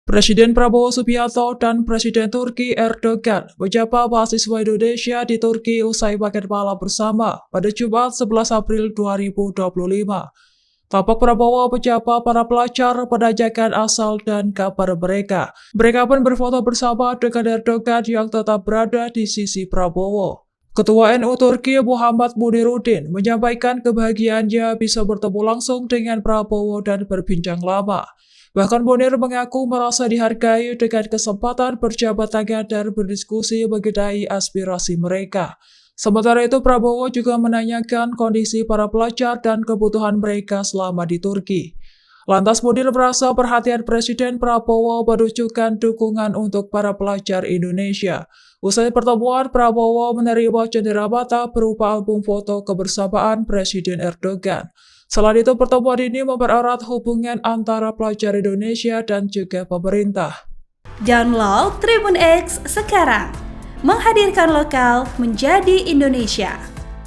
Presiden Prabowo Subianto dan Presiden Turki Erdogan menyapa mahasiswa Indonesia di Turki usai makan malam bersama pada Jumat 11 April 2025. Tampak Prabowo menyapa para pelajar, menanyakan asal dan kabar mereka. Mereka pun berfoto bersama dengan Erdogan yang tetap berada di sisi Prabowo. Ketua NU Turki Muhammad Muniruddin menyampaikan kebahagiaannya bisa bertemu langsung dengan Prabowo dan berbincang lama. Bahkan Munir mengaku merasa dihargai dengan kesempatan berjabat tangan dan berdiskusi mengenai aspirasi mereka. Sementara itu, Prabowo juga menanyakan kondisi para pelajar dan kebutuhan mereka selama di Turki. Lantas Munir merasa perhatian Presiden Prabowo menunjukkan dukungan untuk para pelajar Indonesia. Usai pertemuan, Prabowo menerima cenderamata berupa album foto kebersamaan Presiden Erdogan. Selain itu, pertemuan ini mempererat hubungan antara pelajar Indonesia dan juga pemerintah. Download Tribun X sekarang, menghadirkan lokal menjadi Indonesia.